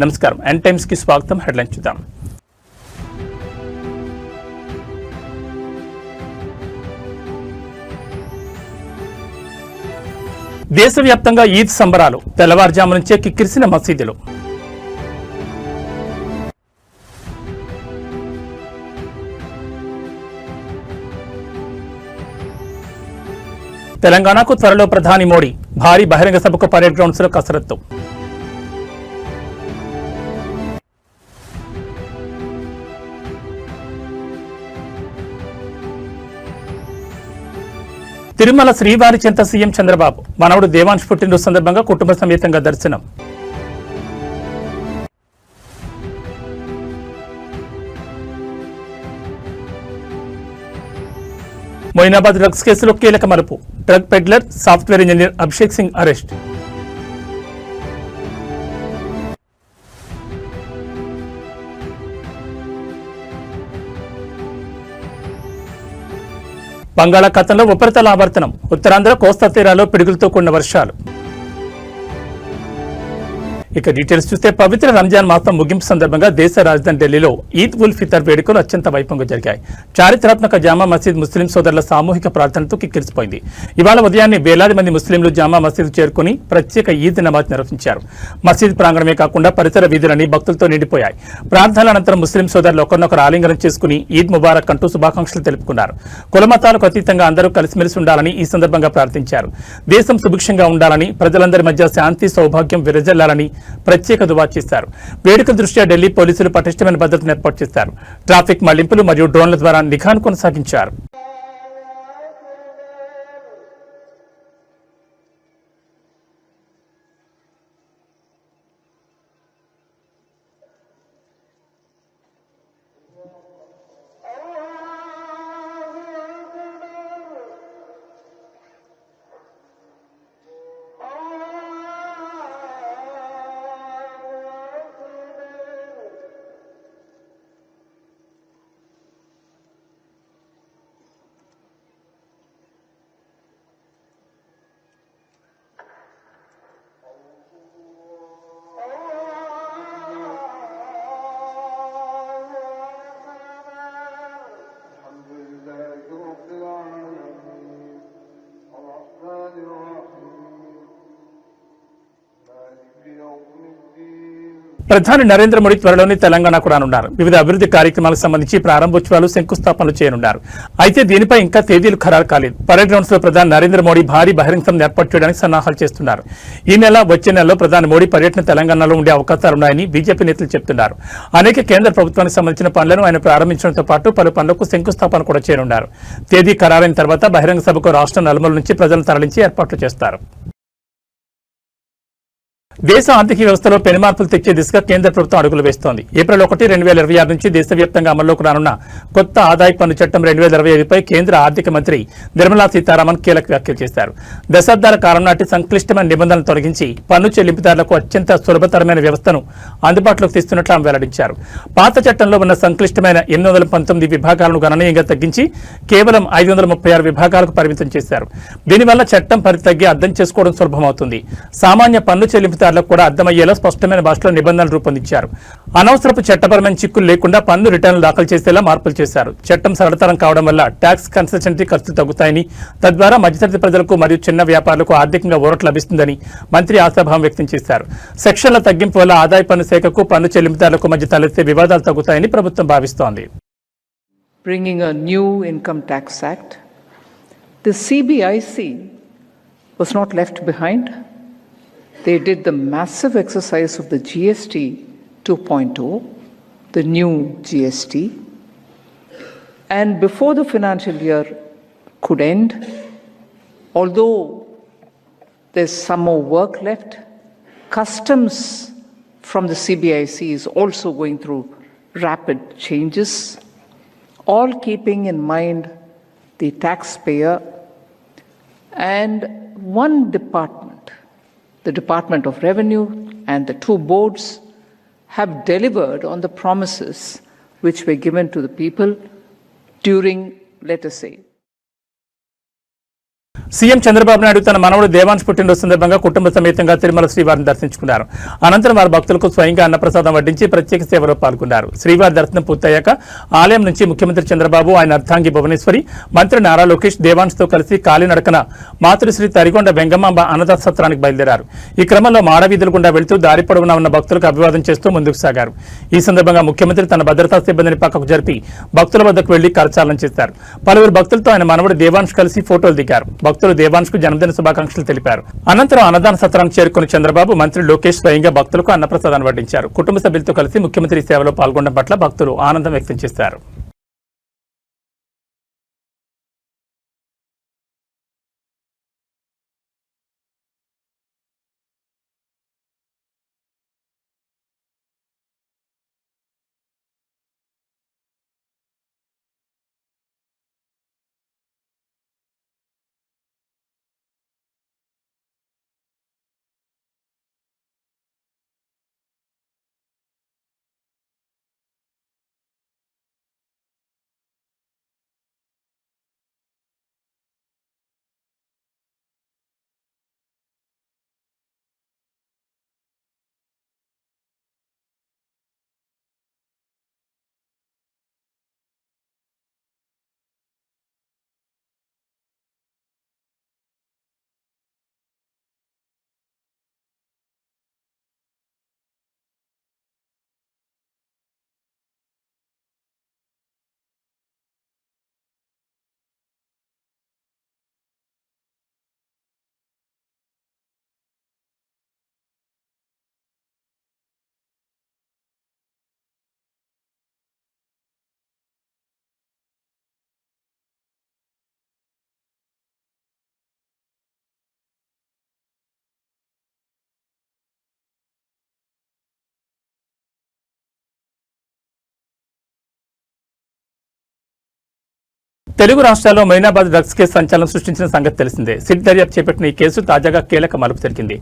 నమస్కారం, n times కి స్వాగతం. హెడ్లైన్స్ చూద్దాం. దేశవ్యాప్తంగా ఈద్ సంబరాలు, తెల్లవారుజాము నుంచే కిక్కిరిసిన మసీదులు. తెలంగాణకు త్వరలో ప్రధాని మోడీ, భారీ బహిరంగ సభకు పరేడ్ గ్రౌండ్స్ లో కసరత్తు. తిరుమల శ్రీవారి చెంత సీఎం చంద్రబాబు, మనవడు దేవాంశ్ పుట్టినరోజు సందర్భంగా కుటుంబ సమేతంగా దర్శనం. మొయినాబాద్ డ్రగ్స్ కేసులో కీలక మలుపు, drug peddler software engineer Abhishek Singh arrest. బంగాళాఖాతంలో ఉపరితల ఆవర్తనం, ఉత్తరాంధ్ర కోస్తా తీరాల్లో పిడుగులతో కూడిన వర్షాలు. ఇక డీటెయిల్స్ చూస్తే పవిత్ర రంజాన్ మాసం ముగింపు సందర్భంగా దేశ రాజధాని ఢిల్లీలో ఈద్ ఉల్ ఫితర్ వేడుకలు అత్యంత వైభవంగా జరిగాయి. చారిత్రాత్మక జామా మసీద్ ముస్లిం సోదరుల సామూహిక ప్రార్థనతో కిక్కిరిసిపోయింది. ఇవాళ ఉదయాన్నే వేలాది మంది ముస్లింలు జామా మసీద్ చేరుకుని ప్రత్యేక ఈద్ నమాజ్ నిర్వహించారు. మసీద్ ప్రాంగణమే కాకుండా పరిసర వీధులన్నీ భక్తులతో నిండిపోయాయి. ప్రార్థనల అనంతరం ముస్లిం సోదరులు ఒకరినొకరు ఆలింగనం చేసుకుని ఈద్ ముబారక్ అంటూ శుభాకాంక్షలు తెలుపుకున్నారు. కులమతాలకు అతీతంగా అందరూ కలిసిమెలిసి ఉండాలని ఈ సందర్భంగా ప్రార్థించారు. దేశం సుభిక్షంగా ఉండాలని, ప్రజలందరి మధ్య శాంతి సౌభాగ్యం విరజల్లాలని ప్రత్యేక దువా చేశారు. వేడుక దృష్ట్యా ఢిల్లీ పోలీసులు పటిష్టమైన భద్రతను ఏర్పాటు చేశారు. ట్రాఫిక్ మళ్లింపులు మరియు డ్రోన్ల ద్వారా నిఘాను కొనసాగించారు. ప్రధాని నరేంద్ర మోడీ త్వరలోనే తెలంగాణకు రానున్నారు. వివిధ అభివృద్ధి కార్యక్రమాలకు సంబంధించి ప్రారంభోత్సవాలు, శంకుస్థాపనలు చేయనున్నారు. అయితే దీనిపై ఇంకా తేదీలు ఖరారు కాలేదు. పరేడ్ గ్రౌండ్స్ లో ప్రధాని నరేంద్ర మోడీ భారీ బహిరంగ సభను ఏర్పాటు చేయడానికి సన్నాహాలు చేస్తున్నారు. ఈ నెల వచ్చే నెలలో ప్రధాని మోడీ పర్యటన తెలంగాణలో ఉండే అవకాశాలున్నాయని బీజేపీ నేతలు చెబుతున్నారు. అనేక కేంద్ర ప్రభుత్వానికి సంబంధించిన పనులను ఆయన ప్రారంభించడంతో పాటు పలు పనులకు శంకుస్థాపన కూడా చేయనున్నారు. తేదీ ఖరారైన తర్వాత బహిరంగ సభకు రాష్ట్రం నలుమూల నుంచి ప్రజలను తరలించి ఏర్పాట్లు చేస్తారు. దేశ ఆర్థిక వ్యవస్థలో పెనుమార్పులు తెచ్చే దిశగా కేంద్ర ప్రభుత్వం అడుగులు వేస్తోంది. ఏప్రిల్ 1, 2026 నుంచి దేశవ్యాప్తంగా అమల్లోకి రానున్న కొత్త ఆదాయ పన్ను చట్టం 2025పై కేంద్ర ఆర్థిక మంత్రి నిర్మలా సీతారామన్ కీలక వ్యాఖ్యలు చేశారు. దశాబ్దాల కాలం నాటి సంక్లిష్టమైన నిబంధనలు తొలగించి పన్ను చెల్లింపుదారులకు అత్యంత సులభతరమైన వ్యవస్థను అందుబాటులోకి తెస్తున్నట్లు ఆమె వెల్లడించారు. పాత చట్టంలో ఉన్న సంక్లిష్టమైన 819 విభాగాలను గణనీయంగా తగ్గించి కేవలం 536 విభాగాలకు పరిమితం చేశారు. దీనివల్ల చట్టం పరిధి తగ్గి అర్థం చేసుకోవడం సులభమవుతుంది. సామాన్య పన్ను చెల్లింపు కూడా అర్థమయ్యేలా స్పష్టమైన భాషలో నిబంధనలు రూపొందించారు. అనవసరపు చట్టపరమైన చిక్కులు లేకుండా పన్ను రిటర్నులు దాఖలు చేసేలా మార్పులు చేశారు. చట్టం సరళతరం కావడం వల్ల ట్యాక్స్ కన్సల్టెన్సీ ఖర్చులు తగ్గుతాయని, తద్వారా మధ్యతరగతి ప్రజలకు మరియు చిన్న వ్యాపారులకు ఆర్థికంగా ఊరట లభిస్తుందని మంత్రి ఆశాభావం వ్యక్తం చేశారు. సెక్షన్ల తగ్గింపు వల్ల ఆదాయ పన్ను శాఖకు, పన్ను చెల్లింపుదారులకు మధ్య తలెత్తే వివాదాలు తగ్గుతాయని ప్రభుత్వం భావిస్తోంది. Bringing a new income tax act, the CBIC was not left behind. They did the massive exercise of the GST 2.0, the new GST. And before the financial year could end, although there's some more work left, customs from the CBIC is also going through rapid changes, all keeping in mind the taxpayer and one department. The Department of Revenue and the two boards have delivered on the promises which were given to the people during, let us say, CM Chandrababu Naidu తన మనవడు దేవాంశ్ పుట్టినరోజు సందర్భంగా కుటుంబ సమేతంగా తిరుమల శ్రీవారిని దర్శించుకున్నారు. అనంతరం వారి భక్తులకు స్వయంగా అన్నప్రసాదం వడ్డించి ప్రత్యేక సేవలో పాల్గొన్నారు. శ్రీవారి దర్శనం పూర్తయ్యాక ఆలయం నుంచి ముఖ్యమంత్రి చంద్రబాబు, ఆయన అర్ధాంగి భువనేశ్వరి, మంత్రి నారా లోకేష్ దేవాంశ్తో కలిసి కాలినడకన మాతృశ్రీ తరిగొండ వెంగమాంబ అన్నదాన సత్రానికి బయలుదేరారు. ఈ క్రమంలో మాడవీధుల గుండా వెళ్తూ దారి పొడవునా ఉన్న భక్తులకు అభివాదం చేస్తూ ముందుకు సాగారు. ఈ సందర్భంగా ముఖ్యమంత్రి తన భద్రతా సిబ్బందిని పక్కకు జరిపి భక్తుల వద్దకు వెళ్లి కరచాలనం చేశారు. పలువురు భక్తులతో ఆయన మనవడు దేవాంశ్ కలిసి ఫోటోలు దిగారు. భక్తులు దేవాంశ్ కు జన్మదిన శుభాకాంక్షలు తెలిపారు. అనంతరం అన్నదాన సత్రానికి చేరుకున్న చంద్రబాబు, మంత్రి లోకేష్ స్వయంగా భక్తులకు అన్నప్రసాదాన్ని వడ్డించారు. కుటుంబ సభ్యులతో కలిసి ముఖ్యమంత్రి సేవలో పాల్గొనడం పట్ల భక్తులు ఆనందం వ్యక్తం చేశారు. తెలుగు రాష్ట్రాల్లో మైనాబాద్ డ్రగ్స్ కేసు సంచలనం సృష్టించిన సంగతి తెలిసిందే. సిట్ దర్యాప్తు చేపట్టిన ఈ కేసు తాజాగా కీలక మలుపు తిరిగింది.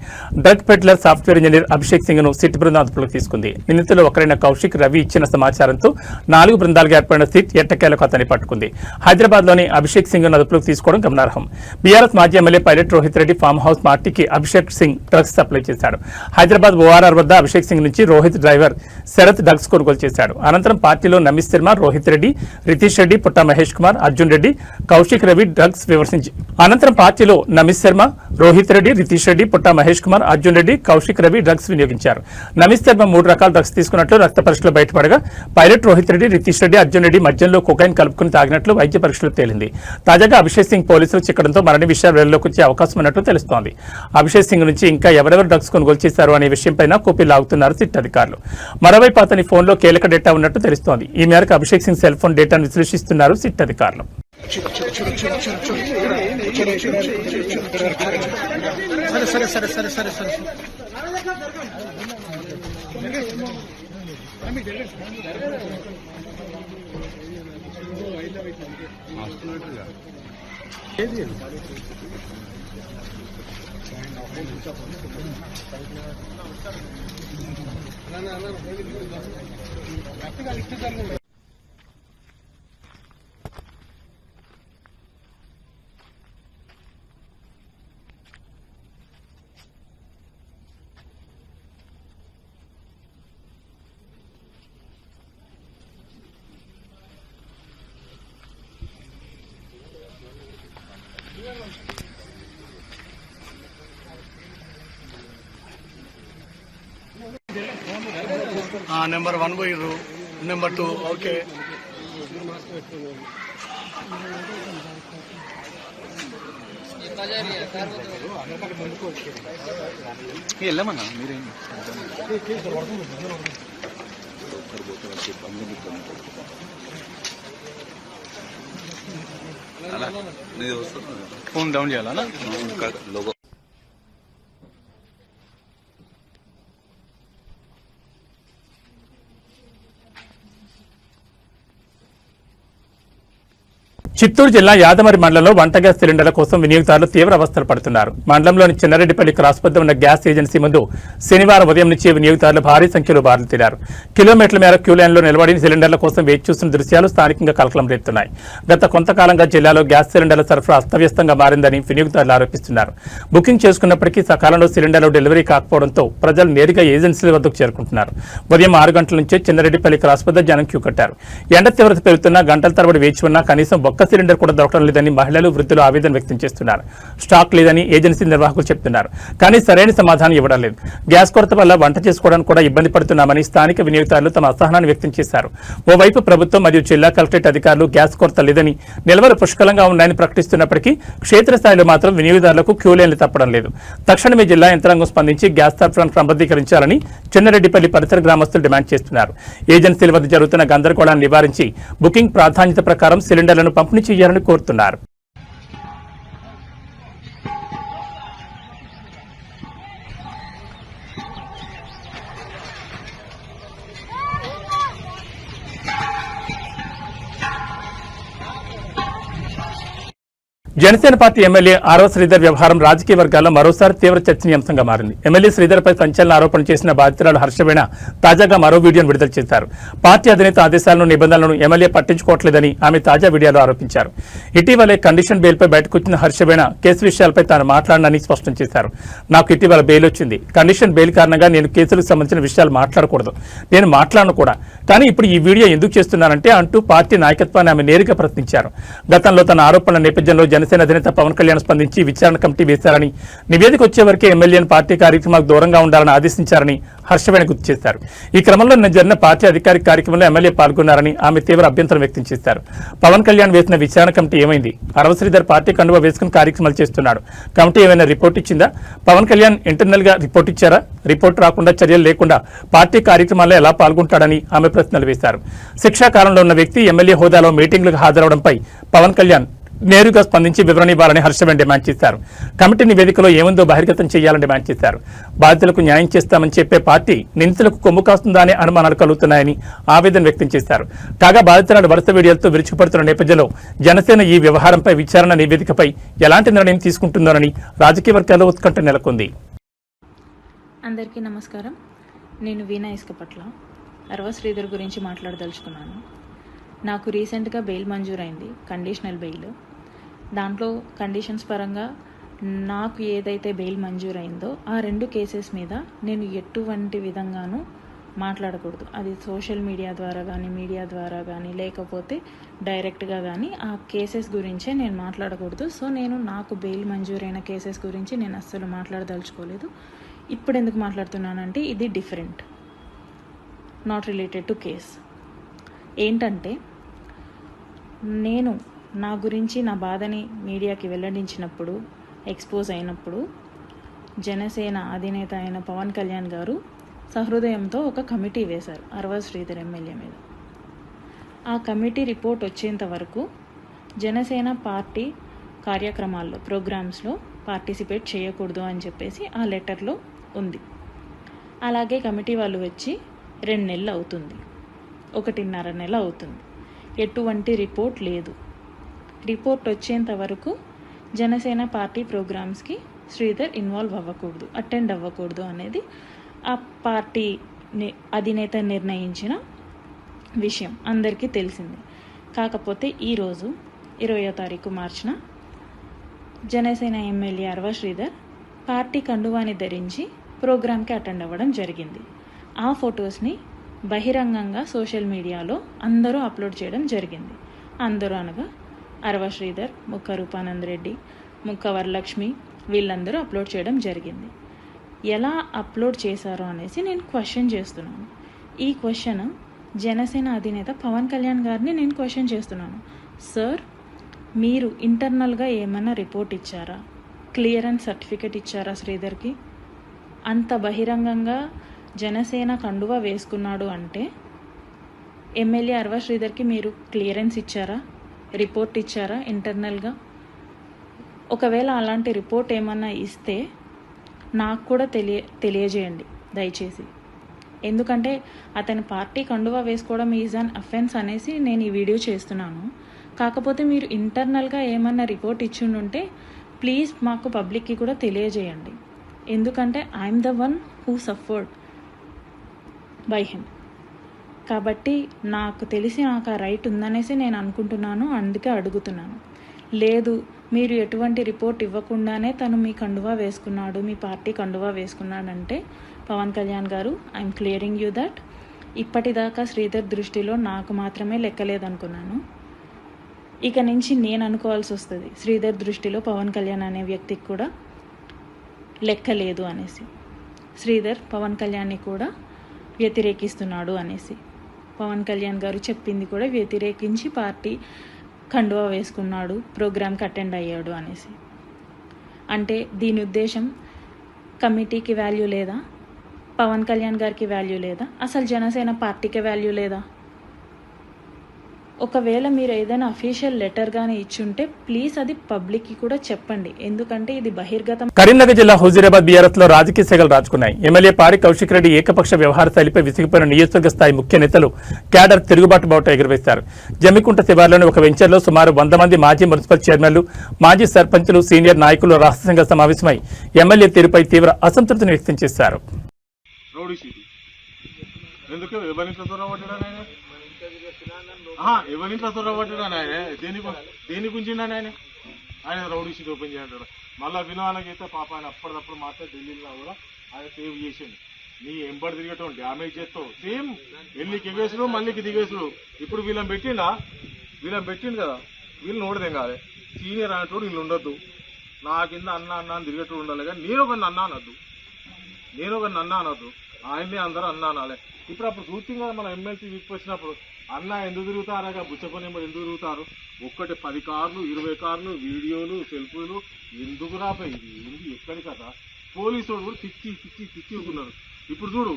Drug peddler software engineer Abhishek Singh ను సిట్ బృందం అదుపులోకి తీసుకుంది. నిందితులు ఒకరైన కౌశిక్ రవి ఇచ్చిన సమాచారంతో 4 బృందాలుగా ఏర్పడిన సిట్ ఎట్టకేలకు అతన్ని పట్టుకుంది. హైదరాబాద్ లోని అభిషేక్ సింగ్ ను అదుపులోకి తీసుకోవడం గమనార్హం. బీఆర్ఎస్ మాజీ MLA pilot Rohit Reddy farm house పార్టీకి అభిషేక్ సింగ్ డ్రగ్స్ సప్లై చేశాడు. హైదరాబాద్ ఓఆర్ఆర్ వద్ద అభిషేక్ సింగ్ నుంచి రోహిత్ డ్రైవర్ శరత్ డ్రగ్స్ కొనుగోలు చేశాడు. అనంతరం పార్టీలో నమిత్ శర్మ, రోహిత్ రెడ్డి, రితీష్ రెడ్డి, పుట్టా మహేష్ కుమార్, అర్జున్ రెడ్డి, కౌశిక్ రవి డ్రగ్స్ విమర్శించి అనంతరం పార్టీలో నమిత్ శర్మ, రోహిత్ రెడ్డి, రితీష్ రెడ్డి, పుట్టా మహేష్ కుమార్, అర్జున్ రెడ్డి, కౌశిక్ రవి డ్రగ్స్ వినియోగించారు. నమిత్ శర్మ 3 రకాల డ్రగ్స్ తీసుకున్నట్లు రక్త పరీక్షలు బయటపడగా పైలట్ రోహిత్ రెడ్డి, రితీష్ రెడ్డి, అర్జున్ రెడ్డి మద్యంలో కొకైన్ కలుపుకుని తాగినట్లు వైద్య పరీక్షలు తేలింది. తాజాగా అభిషేక్ సింగ్ పోలీసులు చిక్కడంతో మరిన్ని విషయాలు వెలుగులోకి వచ్చే అవకాశం ఉన్నట్లు తెలుస్తోంది. అభిషేక్ సింగ్ నుంచి ఇంకా ఎవరెవరు డ్రగ్స్ కొనుగోలు చేశారు అనే విషయంపై కోపీ లాగుతున్నారు సిట్ అధికారులు. మరోవైపు అతని ఫోన్లో కీలక డేటా ఉన్నట్టు తెలుస్తోంది. ఈ మేరకు అభిషేక్ సింగ్ సెల్ ఫోన్ డేటాను విశ్లేషిస్తున్నారు సిట్ అధికారులు. నెంబర్ 1 పోయిర్రు, నెంబర్ 2 ఓకే. వెళ్ళమన్నా మీరేం ఫోన్ డౌన్ చేయాలా లోగో. చిత్తూరు జిల్లా యాదమరి మండలంలో వంట గ్యాస్ సిలిండర్ల కోసం వినియోగదారులు తీవ్ర అవస్థలు పడుతున్నారు. మండలంలోని చిన్నారెడ్డిపల్లి క్రాస్ వద్ద ఉన్న గ్యాస్ ఏజెన్సీ ముందు శనివారం ఉదయం నుంచి వినియోగదారులు భారీ సంఖ్యలో బారులు తీరారు. కిలోమీటర్ల మేర క్యూ లైన్లో నిలబడి సిలిండర్ల కోసం వేచి చూస్తున్న దృశ్యాలు స్థానికంగా కలకలం రేపుతున్నాయి. గత కొంతకాలంగా జిల్లాలో గ్యాస్ సిలిండర్ల సరఫరా అస్తవ్యస్తంగా మారిందని వినియోగదారులు ఆరోపిస్తున్నారు. బుకింగ్ చేసుకున్నప్పటికీ సకాలంలో సిలిండర్లు డెలివరీ కాకపోవడంతో ప్రజలు నేరుగా ఏజెన్సీల వద్దకు చేరుకుంటున్నారు. ఉదయం 6 గంటల నుంచే చిన్నారెడ్డిపల్లి క్రాస్ వద్ద జనం క్యూ కట్టారు. ఎండ తీవ్రత పెరుగుతున్నా గంటల తరబడి వేచి ఉన్నా కనీసం ఒక్క సిలిండర్ కూడా దొరకడం లేదని మహిళలు, వృద్ధులు ఆవేదన వ్యక్తం చేస్తున్నారు. స్టాక్ లేదని ఏజెన్సీ నిర్వాహకులు చెప్తున్నారు. కానీ సరైన సమాధానం ఇవ్వడం లేదు. గ్యాస్ కొరత వల్ల వంట చేసుకోవడానికి కూడా ఇబ్బంది పడుతున్నామని స్థానిక వినియోగదారులు తమ అసహనాన్ని వ్యక్తం చేశారు. ఓవైపు ప్రభుత్వం మరియు జిల్లా కలెక్టరేట్ అధికారులు గ్యాస్ కొరత లేదని, నిల్వలు పుష్కలంగా ఉన్నాయని ప్రకటిస్తున్నప్పటికీ క్షేత్రస్థాయిలో మాత్రం వినియోగదారులకు క్యూ లైన్లు తప్పడం లేదు. తక్షణమే జిల్లా యంత్రాంగం స్పందించి గ్యాస్ సరఫరాను క్రమబద్ధీకరించాలని చిన్నారెడ్డిపల్లి పరిసర గ్రామస్తులు డిమాండ్ చేస్తున్నారు. ఏజెన్సీల వద్ద జరుగుతున్న గందరగోళాన్ని నివారించి బుకింగ్ ప్రాధాన్యత ప్రకారం సిలిండర్లను పంపిణీ చేయాలని కోరుతున్నారు. జనసేన పార్టీ ఎమ్మెల్యే ఆరవ శ్రీధర్ వ్యవహారం రాజకీయ వర్గాల్లో మరోసారి తీవ్ర చర్చనీయాంశంగా మారింది. ఎమ్మెల్యే శ్రీధర్పై సంచలన ఆరోపణలు చేసిన బాధితురాలు హర్షవీణ తాజాగా మరో వీడియోను విడుదల చేశారు. పార్టీ అధినేత ఆదేశాలను, నిబంధనలను ఎమ్మెల్యే పట్టించుకోవట్లేదని ఆమె తాజా వీడియోలో ఆరోపించారు. ఇటీవలే కండిషన్ బెయిల్పై బయటకు వచ్చిన హర్షవీణ కేసు విషయాలపై తాను మాట్లాడనని స్పష్టం చేశారు. నాకు ఇటీవల బెయిల్ వచ్చింది. కండిషన్ బెయిల్ కారణంగా నేను కేసులకు సంబంధించిన విషయాలు మాట్లాడకూడదు. నేను మాట్లాడను కూడా. కానీ ఇప్పుడు ఈ వీడియో ఎందుకు చేస్తున్నానంటే అంటూ పార్టీ నాయకత్వాన్ని ఆమె నేరుగా ప్రశ్నించారు. గతంలో తన ఆరోపణల నేపథ్యంలో జనసేన అధినేత పవన్ కళ్యాణ్ స్పందించి విచారణ కమిటీ వేశారని, నివేదిక వచ్చే వరకే ఎమ్మెల్యేను పార్టీ కార్యక్రమాలకు దూరంగా ఉండాలని ఆదేశించారని హర్షవీణ గుర్తు చేశారు. ఈ క్రమంలో నిన్న జరిగిన పార్టీ అధికారిక కార్యక్రమంలో ఎమ్మెల్యే పాల్గొన్నారని ఆమె తీవ్ర అభ్యంతరం వ్యక్తం చేశారు. పవన్ కళ్యాణ్ వేసిన విచారణ కమిటీ ఏమైంది? అరవ శ్రీధర్ పార్టీ కండువా వేసుకుని కార్యక్రమాలు చేస్తున్నాడు. కమిటీ ఏమైనా రిపోర్ట్ ఇచ్చిందా? పవన్ కళ్యాణ్ ఇంటర్నల్ గా రిపోర్ట్ ఇచ్చారా? రిపోర్ట్ రాకుండా, చర్యలు లేకుండా పార్టీ కార్యక్రమాల్లో ఎలా పాల్గొంటాడని ఆమె ప్రశ్నలు వేశారు. శిక్షాకాలంలో ఉన్న వ్యక్తి ఎమ్మెల్యే హోదాలో మీటింగ్లకు హాజరవడంపై పవన్ కళ్యాణ్ నేరుగా స్పందించి వివరణ ఇవ్వాలని హర్షవీణ డిమాండ్ చేశారు. కమిటీ నివేదికలో ఏముందో బహిర్గతం చేయాలని డిమాండ్ చేశారు. బాధితులకు న్యాయం చేస్తామని చెప్పే పార్టీ నిందితులకు కొమ్ము కాస్తుందా అనే అనుమానాలు కలుగుతున్నాయని ఆవేదన వ్యక్తం చేశారు. కాగా బాధితురాలు వరుస వీడియోలతో విరుచుకుపడుతున్న నేపథ్యంలో జనసేన ఈ వ్యవహారంపై విచారణ నివేదికపై ఎలాంటి నిర్ణయం తీసుకుంటుందోనని రాజకీయ వర్గాల్లో ఉత్కంఠ నెలకొంది. అందరికీ నమస్కారం. నేను వీణా ఇసుకపట్ల అరవ శ్రీధర్ గురించి మాట్లాడదలుచుకున్నాను. నాకు రీసెంట్గా బెయిల్ మంజూరైంది, కండిషనల్ బెయిల్. దాంట్లో కండిషన్స్ పరంగా నాకు ఏదైతే బెయిల్ మంజూరైందో ఆ 2 కేసెస్ మీద నేను ఎటువంటి విధంగానూ మాట్లాడకూడదు. అది సోషల్ మీడియా ద్వారా కానీ, మీడియా ద్వారా కానీ, లేకపోతే డైరెక్ట్గా కానీ ఆ కేసెస్ గురించే నేను మాట్లాడకూడదు. సో నేను నాకు బెయిల్ మంజూరైన కేసెస్ గురించి నేను అస్సలు మాట్లాడదలుచుకోలేదు. ఇప్పుడు ఎందుకు మాట్లాడుతున్నానంటే ఇది different, not related to case. ఏంటంటే నేను నా గురించి నా బాధని మీడియాకి వెల్లడించినప్పుడు, ఎక్స్పోజ్ అయినప్పుడు జనసేన అధినేత అయిన పవన్ కళ్యాణ్ గారు సహృదయంతో ఒక కమిటీ వేశారు అరవ శ్రీధర్ ఎమ్మెల్యే మీద. ఆ కమిటీ రిపోర్ట్ వచ్చేంత వరకు జనసేన పార్టీ కార్యక్రమాల్లో, ప్రోగ్రామ్స్లో పార్టిసిపేట్ చేయకూడదు అని చెప్పేసి ఆ లెటర్లో ఉంది. అలాగే కమిటీ వాళ్ళు వచ్చి 2 నెలలు అవుతుంది, 1.5 నెల అవుతుంది. ఎటువంటి రిపోర్ట్ లేదు. రిపోర్ట్ వచ్చేంత వరకు జనసేన పార్టీ ప్రోగ్రామ్స్కి శ్రీధర్ ఇన్వాల్వ్ అవ్వకూడదు, అటెండ్ అవ్వకూడదు అనేది ఆ పార్టీ అధినేత నిర్ణయించిన విషయం అందరికీ తెలిసింది. కాకపోతే ఈరోజు 20వ తారీఖు మార్చిన జనసేన ఎమ్మెల్యే అరవ శ్రీధర్ పార్టీ కండువాని ధరించి ప్రోగ్రామ్కి అటెండ్ అవ్వడం జరిగింది. ఆ ఫొటోస్ని బహిరంగంగా సోషల్ మీడియాలో అందరూ అప్లోడ్ చేయడం జరిగింది. అందరూ అనగా అరవ శ్రీధర్, ముక్క రూపానంద్ రెడ్డి, ముక్క వరలక్ష్మి వీళ్ళందరూ అప్లోడ్ చేయడం జరిగింది. ఎలా అప్లోడ్ చేశారో అనేసి నేను క్వశ్చన్ చేస్తున్నాను. ఈ క్వశ్చన్ జనసేన అధినేత పవన్ కళ్యాణ్ గారిని నేను క్వశ్చన్ చేస్తున్నాను. సార్, మీరు ఇంటర్నల్గా ఏమైనా రిపోర్ట్ ఇచ్చారా? క్లియరెన్స్ సర్టిఫికేట్ ఇచ్చారా శ్రీధర్కి? అంత బహిరంగంగా జనసేన కండువా వేసుకున్నాడు అంటే ఎమ్మెల్యే అరవ శ్రీధర్కి మీరు క్లియరెన్స్ ఇచ్చారా? రిపోర్ట్ ఇచ్చారా ఇంటర్నల్గా? ఒకవేళ అలాంటి రిపోర్ట్ ఏమన్నా ఇస్తే నాకు కూడా తెలియజేయండి దయచేసి. ఎందుకంటే అతని పార్టీ కండువా వేసుకోవడం ఈజ్ అన్ అఫెన్స్ అనేసి నేను ఈ వీడియో చేస్తున్నాను. కాకపోతే మీరు ఇంటర్నల్గా ఏమన్నా రిపోర్ట్ ఇచ్చిండుంటే ప్లీజ్ మాకు పబ్లిక్కి కూడా తెలియజేయండి. ఎందుకంటే I'm the one who suffered by him. కాబట్టి నాకు తెలిసి నాకు ఆ రైట్ ఉందనేసి నేను అనుకుంటున్నాను, అందుకే అడుగుతున్నాను. లేదు మీరు ఎటువంటి రిపోర్ట్ ఇవ్వకుండానే తను మీ కండువా వేసుకున్నాడు, మీ పార్టీ కండువా వేసుకున్నాడంటే పవన్ కళ్యాణ్ గారు, ఐఎమ్ క్లియరింగ్ యూ దట్ ఇప్పటిదాకా శ్రీధర్ దృష్టిలో నాకు మాత్రమే లెక్కలేదనుకున్నాను. ఇక నుంచి నేను అనుకోవాల్సి వస్తుంది శ్రీధర్ దృష్టిలో పవన్ కళ్యాణ్ అనే వ్యక్తికి కూడా లెక్కలేదు అనేసి. శ్రీధర్ పవన్ కళ్యాణ్ని కూడా వ్యతిరేకిస్తున్నాడు అనేసి. పవన్ కళ్యాణ్ గారు చెప్పింది కూడా వ్యతిరేకించి పార్టీ కండువా వేసుకున్నాడు, ప్రోగ్రామ్కి అటెండ్ అయ్యాడు అనేసి. అంటే దీని ఉద్దేశం కమిటీకి వాల్యూ లేదా, పవన్ కళ్యాణ్ గారికి వాల్యూ లేదా, అసలు జనసేన పార్టీకి వాల్యూ లేదా? ఒకవేళ మీరు ఏదైనా అఫీషియల్ లెటర్ గానీ ఇచ్చుంటే ప్లీజ్ అది పబ్లిక్కి కూడా చెప్పండి. ఎందుకంటే ఇది బహిర్గతం. కరీంనగర్ జిల్లా హుజూరాబాద్ బీఆర్ఎస్ లో రాజకీయ సెగలు రాజుకున్నాయి. ఎమ్మెల్యే పాడి కౌశిక్ రెడ్డి ఏకపక్ష వ్యవహార శైలిపై విసిగిపోయిన నియోజకవర్గ స్థాయి ముఖ్య నేతలు క్యాడర్ తిరుగుబాటు బావుట ఎగురవేశారు. జమ్మికుంట శివార్లోని ఒక వెంచర్లో సుమారు 100 మంది మాజీ మున్సిపల్ చైర్మన్లు, మాజీ సర్పంచులు, సీనియర్ నాయకులు రహస్యంగా సమావేశమై ఎమ్మెల్యే తీరుపై తీవ్ర అసంతృప్తిని వ్యక్తం చేశారు. ఎవరింట్లో తొడగొట్టాడు ఆయన, దేని గురించి ఆయన రౌడీ షీట్ ఓపెన్ చేయంటాడు. మళ్ళీ వినవాళ్ళకి అయితే పాప ఆయన అప్పటిదప్పుడు మాత్రం ఢిల్లీలో కూడా ఆయన సేవ్ చేసింది. నీ ఎంబడి తిరగటం డ్యామేజ్ చేస్తావు, సేమ్ ఎల్లికి ఎగేసుడు మళ్ళీకి దిగేసుడు. ఇప్పుడు వీళ్ళని పెట్టిండు కదా, వీళ్ళు నోడదేం కాదు. సీనియర్ అనేటోడు వీళ్ళు ఉండొద్దు, నా కింద అన్న అని తిరిగేటోడు ఉండాలి. కానీ నేను ఒక అన్న అనొద్దు, ఆయన్ని అందరూ అన్న అనాలి. ఇప్పుడు చూస్తుంది కదా మన ఎమ్మెల్సీ వీక్ వచ్చినప్పుడు, అన్న ఎందుకు తిరుగుతారా బుచ్చపని ఎందుకు తిరుగుతారు, 10 కార్లు 20 కార్లు వీడియోలు సెల్ఫీలు ఎందుకు రాపై, ఇది ఏంది ఎక్కడి కదా. పోలీసు వాడు కూడా తిచ్చి ఉన్నారు. ఇప్పుడు చూడు,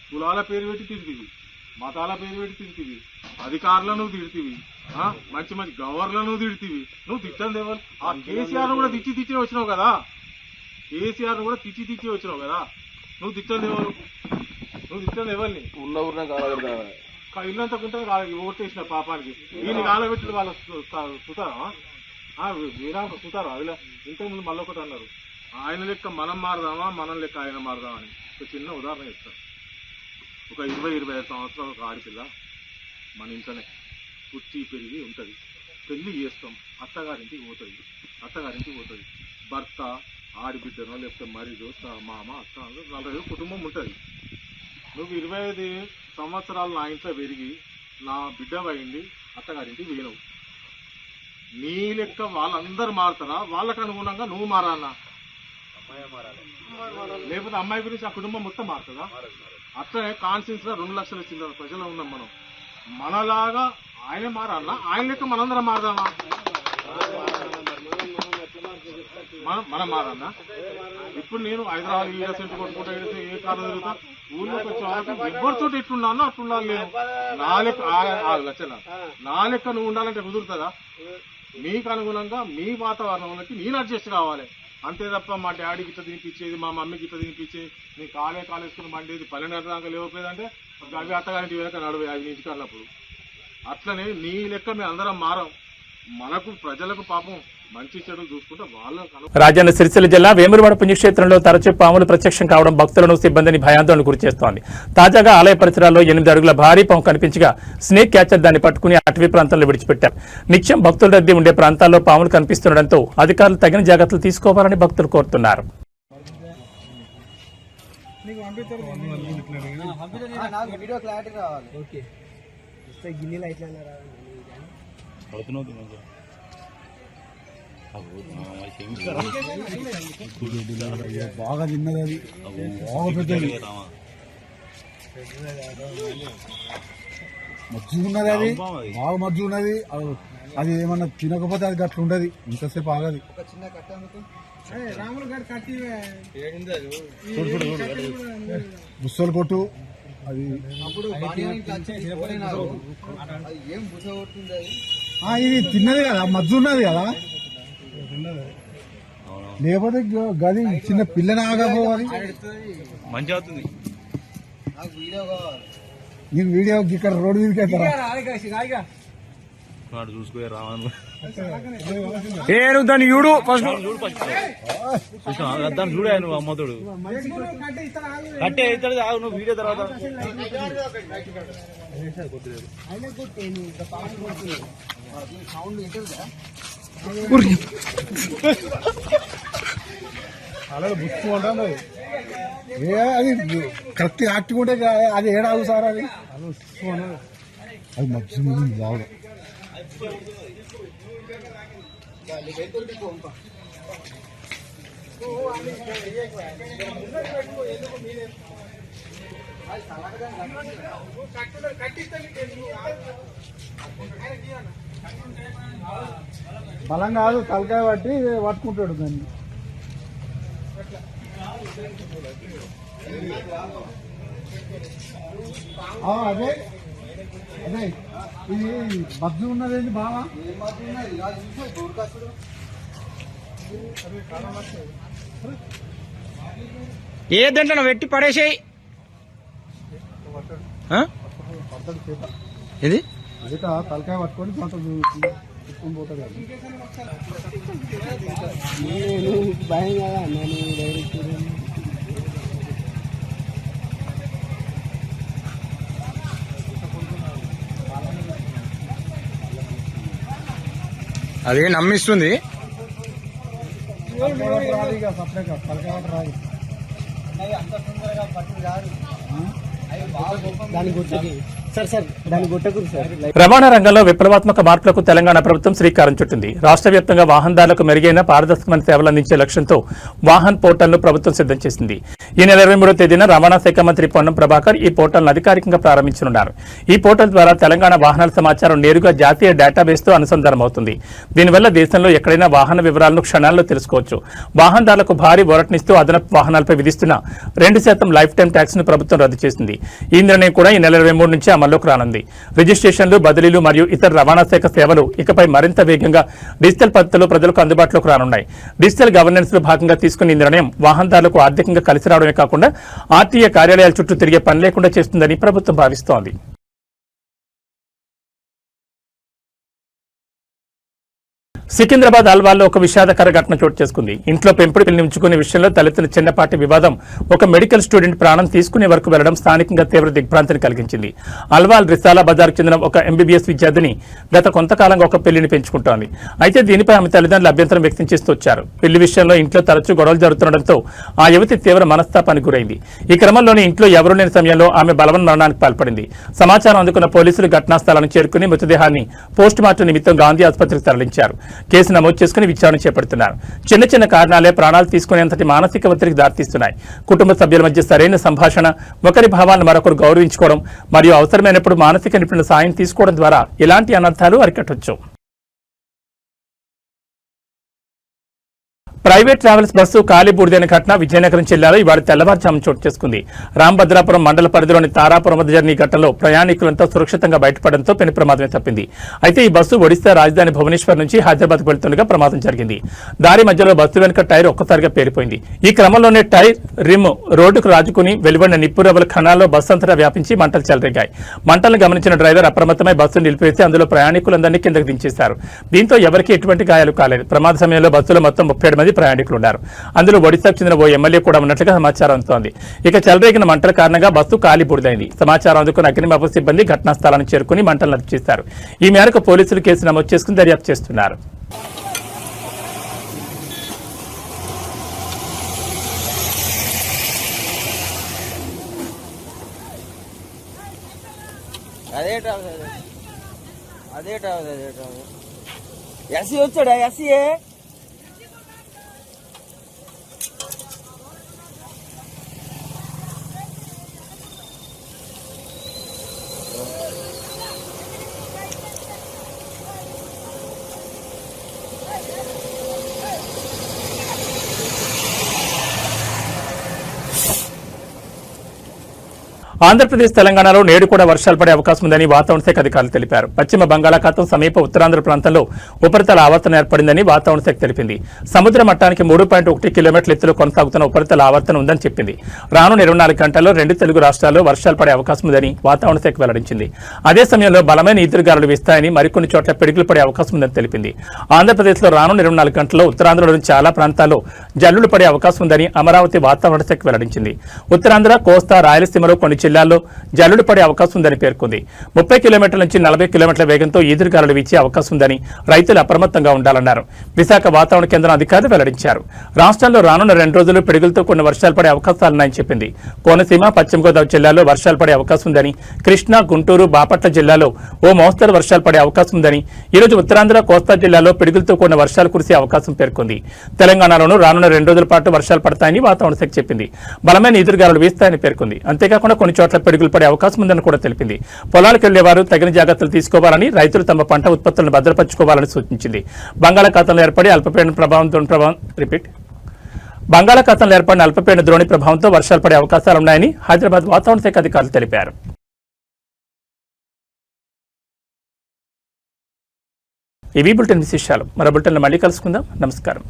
కులాల పేరు పెట్టి తిడుతుంది, మతాల పేరు పెట్టి తిడుతుంది, అధికారులను తిడుతుంది, మంచి గవర్నర్లను తిడుతుంది. నువ్వు తిట్టంది ఎవరు? ఆ కేసీఆర్ కూడా తిచ్చి వచ్చినావు కదా, నువ్వు తిట్టంది ఎవరిని? ఉన్న ఊరిన ఇల్లంతా ఉంటుంది ఓటేసిన పాపానికి వీళ్ళు కాలబెట్టి వాళ్ళ సుతారా సుతారా అదిలా. ఇంతకుముందు మళ్ళీ ఒకటి అన్నారు, ఆయన లెక్క మనం మారదామా, మనం లెక్క ఆయన మారదామా అని. ఒక చిన్న ఉదాహరణ చెప్తాను. ఒక 20-25 సంవత్సరాల ఒక ఆడపిల్ల మన ఇంట్లోనే పుట్టి పెరిగి ఉంటుంది. పెళ్లి చేస్తాం, అత్తగారింటికి పోతుంది. భర్త, ఆడిబిడ్డనో లేకపోతే మరిదో, మామ, అత్త, 40 కుటుంబం ఉంటుంది. నువ్వు 25 సంవత్సరాలు నా ఇంట్లో పెరిగి నా బిడ్డ పోయింది, అత్తగారింటికి పోయినవు. నీ లెక్క వాళ్ళందరూ మారుతారా? వాళ్ళకు అనుగుణంగా నువ్వు మారాలన్నా, లేకపోతే అమ్మాయి గురించి ఆ కుటుంబం మొత్తం మారుతుందా? అట్లనే కాన్స్టిట్యూన్స్ లో 2 లక్షల చిల్లర ప్రజలు ఉన్నాం మనం. మనలాగా ఆయన మారాలన్నా, ఆయన లెక్క మనందరం మారదామా? మనం మారన్నా? ఇప్పుడు నేను హైదరాబాద్ సెంటర్ కొట్టుకుంటా ఏ కారణం జరుగుతా, ఊళ్ళోకి వచ్చే వాళ్ళకి ఎవరితో ఎట్లున్నానో అట్లుండాలి. నేను నా లెక్క నువ్వు ఉండాలంటే కుదురుతుందా? మీకు అనుగుణంగా మీ వాతావరణంలోకి నేను అడ్జస్ట్ కావాలి అంతే తప్ప మా డాడీకి ఇట్లా తినిపించేది, మా మమ్మీకి ఇట్లా తినిపించేది, నీ కాలేసుకుని మండేది 12 దాకా లేకపోయేదంటే అవి అత్తగారింటి వెనక నడువే అవి ఇంటికి అన్నప్పుడు. అట్లనే నీ లెక్క మేము అందరం మారం. మనకు ప్రజలకు పాపం మంచి చెడు చూసుకుంటే వాళ్ళ. రాజన్న సిరిసిల్ల జిల్లా వేములవాడ పుణ్యక్షేత్రంలో తరచూ పాములు ప్రత్యక్షం కావడం భక్తులను, సిబ్బందిని భయాందోళన గురిచేస్తోంది. తాజాగా ఆలయ పరిసరాల్లో 8 అడుగుల భారీ పాము కనిపించగా స్నేక్ క్యాచర్ దాన్ని పట్టుకుని అటవీ ప్రాంతాల్లో విడిచిపెట్టారు. నిత్యం భక్తుల రద్దీ ఉండే ప్రాంతాల్లో పాములు కనిపిస్తుండటంతో అధికారులు తగిన జాగ్రత్తలు తీసుకోవాలని భక్తులు కోరుతున్నారు. బాగా తిన్నది అది, బాగా పెద్దది మజ్జిగ ఉన్నది, అది బాగా మజ్జిగ ఉన్నది. అది ఏమన్నా తినకపోతే అది గట్ల ఉండదు, ఇంతసేపు ఆగది. బుස්සలు కొట్టు అది. ఇది తిన్నది కదా, మజ్జు ఉన్నది కదా, లేకపోతే గది చిన్న పిల్లని ఆగపోవాలి. మంచిగా అవుతుంది. నీకు వీడియో ఇక్కడ రోడ్డు మీదకి వెళ్తారా? వాడు చూసుకో రావను నువ్వు దాన్ని చూడు ఫస్ట్ దాన్ని చూడే నువ్వు అమ్మతుడు కట్టే అవుతాడు ఆగు నువ్వు వీడియో తర్వాత అలాగే బుచ్చుకుంటాను అది కరెక్ట్ యాక్టివ్ ఉంటే అది ఏడాగు సార్ అది అది మధ్య బాగా బలం కాదు తలకాయ పట్టి పట్టుకుంటాడు దాన్ని అదే అదే ఇది మధ్య ఉన్నదేంటి బాగా ఏ దాంట్లో పెట్టి పడేసేయి ఇది తలకాయ పట్టుకొని తీసుకొని పోతాడు భయం కదా నేను డైరెక్ట్ అదే నమ్మిస్తుంది రవాణా రంగంలో విప్లవాత్మక మార్పులకు తెలంగాణ ప్రభుత్వం శ్రీకారం చుట్టింది. రాష్ట్ర వ్యాప్తంగా వాహనదారులకు మెరుగైన పారదర్శకమైన సేవలు అందించే లక్ష్యంతో వాహన్ పోర్టల్ను ప్రభుత్వం సిద్ధం చేసింది. ఈ నెల 23వ తేదీన రవాణా శాఖ మంత్రి పొన్నం ప్రభాకర్ ఈ పోర్టల్ను అధికారికంగా ప్రారంభించనున్నారు. ఈ పోర్టల్ ద్వారా తెలంగాణ వాహనాల సమాచారం నేరుగా జాతీయ డేటాబేస్తో అనుసంధానమవుతుంది. దీనివల్ల దేశంలో ఎక్కడైనా వాహన వివరాలను క్షణాల్లో తెలుసుకోవచ్చు. వాహనదారులకు భారీ ఊరటనిస్తూ అదనపు వాహనాలపై విధిస్తున్న 2% లైఫ్ టైం ట్యాక్స్ ను ప్రభుత్వం రద్దు చేసింది. ఈ నిర్ణయం కూడా ఈ నెల 23 నుంచి అమల్లోకి రానుంది. రిజిస్ట్రేషన్లు, బదిలీలు మరియు ఇతర రవాణా శాఖ సేవలు ఇకపై మరింత వేగంగా డిజిటల్ పద్ధతిలో ప్రజలకు అందుబాటులోకి రానున్నాయి. డిజిటల్ గవర్నెన్స్ లో భాగంగా తీసుకున్న ఈ నిర్ణయం వాహనదారులకు ఆర్థికంగా కలిసి రావడమే కాకుండా ఆర్టీఏ కార్యాలయాల చుట్టూ తిరిగే పని లేకుండా చేస్తుందని ప్రభుత్వం భావిస్తోంది. సికింద్రాబాద్ అల్వాల్లో ఒక విషాదకర ఘటన చోటు చేసుకుంది. ఇంట్లో పెంపుడు పిల్లిని ఉంచుకునే విషయంలో తలెత్తిన చిన్నపాటి వివాదం ఒక మెడికల్ స్టూడెంట్ ప్రాణం తీసుకునే వరకు వెళ్లడం స్థానికంగా తీవ్ర దిగ్భ్రాంతిని కలిగించింది. అల్వాల్ రిసాలా బజార్కు చెందిన ఒక ఎంబీబీఎస్ విద్యార్థిని గత కొంతకాలంగా ఒక పిల్లిని పెంచుకుంటోంది. అయితే దీనిపై ఆమె తల్లిదండ్రులు అభ్యంతరం వ్యక్తం చేస్తూ వచ్చారు. పిల్లి విషయంలో ఇంట్లో తరచూ గొడవలు జరుగుతుండటంతో ఆ యువతి తీవ్ర మనస్తాపానికి గురైంది. ఈ క్రమంలోనే ఇంట్లో ఎవరూ లేని సమయంలో ఆమె బలవన్ మరణానికి పాల్పడింది. సమాచారం అందుకున్న పోలీసులు ఘటనా స్థలానికి చేరుకుని మృతదేహాన్ని పోస్టుమార్టం నిమిత్తం గాంధీ ఆసుపత్రికి తరలించారు. కేసు నమోదు చేసుకుని విచారణ చేపడుతున్నారు. చిన్న చిన్న కారణాలే ప్రాణాలు తీసుకునేంతటి మానసిక ఒత్తిడికి దారితీస్తున్నాయి. కుటుంబ సభ్యుల మధ్య సరైన సంభాషణ, ఒకరి భావాలను మరొకరు గౌరవించుకోవడం మరియు అవసరమైనప్పుడు మానసిక నిపుణుల సాయం తీసుకోవడం ద్వారా ఇలాంటి అనర్థాలు అరికట్టవచ్చు. ప్రైవేట్ ట్రావెల్స్ బస్సు ఖాళీ బూడిదైన ఘటన విజయనగరం జిల్లాలో ఇవాళ తెల్లవారుజాము చోటు చేసుకుంది. రాంభద్రాపురం మండల పరిధిలోని తారాపురం వద్ద జరిగిన ఈ ఘటనలో ప్రయాణికులంతా సురక్షితంగా బయటపడడంతో పెను ప్రమాదమే తప్పింది. అయితే ఈ బస్సు ఒడిశా రాజధాని భువనేశ్వర్ నుంచి హైదరాబాద్కు వెళ్తుండగా ప్రమాదం జరిగింది. దారి మధ్యలో బస్సు వెనుక టైర్ ఒక్కసారిగా పేలిపోయింది. ఈ క్రమంలోనే టైర్ రిమ్ రోడ్డుకు రాజుకుని వెలువడిన నిప్పురవ్వల ఖనాల్లో బస్సు అంతటా వ్యాపించి మంటలు చెలరేగాయి. మంటలను గమనించిన డ్రైవర్ అప్రమత్తమై బస్సును నిలిపివేసి అందులో ప్రయాణికులందరినీ కిందకు దించేశారు. దీంతో ఎవరికీ ఎటువంటి గాయాలు కాలేదు. ప్రమాద సమయంలో బస్సులో మొత్తం 37 మంది ప్రయాణికులు ఉన్నారు. అందులో ఒడిశాకు చెందిన ఓ ఎమ్మెల్యే కూడా ఉన్నట్లుగా సమాచారం అందుతోంది. ఇక చెలరేగిన మంటల కారణంగా బస్సు కాలి బూడిదైంది. సమాచారం అందుకున్న అగ్నిమాపక సిబ్బంది ఘటనా స్థలాన్ని చేరుకుని మంటలను అదుపు చేశారు. ఈ మేరకు పోలీసులు కేసు నమోదు చేసుకుని దర్యాప్తు చేస్తున్నారు. ఎస్సీ వచ్చాడా? ఎస్సీఏ ఆంధ్రప్రదేశ్ తెలంగాణలో నేడు కూడా వర్షాలు పడే అవకాశం ఉందని వాతావరణ శాఖ అధికారులు తెలిపారు. పశ్చిమ బంగాళాఖాతం సమీప ఉత్తరాంధ్ర ప్రాంతంలో ఉపరితల ఆవర్తనం ఏర్పడిందని వాతావరణ శాఖ తెలిపింది. సముద్ర మట్టానికి 3.1 కిలోమీటర్ల ఎత్తులో కొనసాగుతున్న ఉపరితల ఆవర్తనం ఉందని చెప్పింది. రానున్న 24 గంటల్లో 2 తెలుగు రాష్ట్రాల్లో వర్షాలు పడే అవకాశం ఉందని వాతావరణ శాఖ వెల్లడించింది. అదే సమయంలో బలమైన ఈదురుగాలులు వీస్తాయని, మరికొన్ని చోట్ల పిడుగులు పడే అవకాశం ఉందని తెలిపింది. ఆంధ్రప్రదేశ్లో రానున్న 24 గంటల్లో ఉత్తరాంధ్రలోని చాలా ప్రాంతాల్లో జల్లులు పడే అవకాశం ఉందని అమరావతి వాతావరణ శాఖ వెల్లడించింది. ఉత్తరాంధ్ర, కోస్తా, రాయలసీమలో కొన్ని జిల్లాల్లో జల్లులు పడే అవకాశం ఉందని పేర్కొంది. 30 కిలోమీటర్ల నుంచి 40 కిలోమీటర్ల వేగంతో ఈదురుగాలులు వీచే అవకాశం ఉందని రైతులు అప్రమత్తంగా ఉండాలన్నారు. విశాఖ వాతావరణ కేంద్రం అధికారులు వెల్లడించారు. రాష్ట్రంలో రానున్న 2 రోజులు పిడుగులతో కొన్ని వర్షాలు పడే అవకాశాలున్నాయని చెప్పింది. కోనసీమ, పశ్చిమ గోదావరి జిల్లాల్లో వర్షాలు పడే అవకాశం ఉందని, కృష్ణా, గుంటూరు, బాపట్ల జిల్లాలో ఓ మోస్తరు వర్షాలు పడే అవకాశం ఉందని, ఈ రోజు ఉత్తరాంధ్ర, కోస్తా జిల్లాలో పిడుగులతో కూడిన వర్షాలు కురిసే అవకాశం పేర్కొంది. తెలంగాణలోనూ రానున్న 2 రోజుల పాటు వర్షాలు పడతాయని వాతావరణ శాఖ చెప్పింది. బలమైన ఈదురుగాలులు వీస్తాయని పేర్కొంది. అంతేకాకుండా కొన్ని చోట్ల పిడుగులు పడే అవకాశం ఉందని కూడా తెలిపింది. పొలాలకు వెళ్లేవారు తగిన జాగ్రత్తలు తీసుకోవాలని, రైతులు తమ పంట ఉత్పత్తులను భద్రపరచుకోవాలని సూచించింది. బంగాళాఖాతంలో ఏర్పడిన అల్పపీడన ద్రోణి ప్రభావంతో వర్షాలు పడే అవకాశాలున్నాయని హైదరాబాద్ వాతావరణ శాఖ అధికారులు తెలిపారు. ఇవి బులెటిన్ విశేషాలు. మరో బులెటిన్లో మళ్ళీ కలుసుకుందాం. నమస్కారం.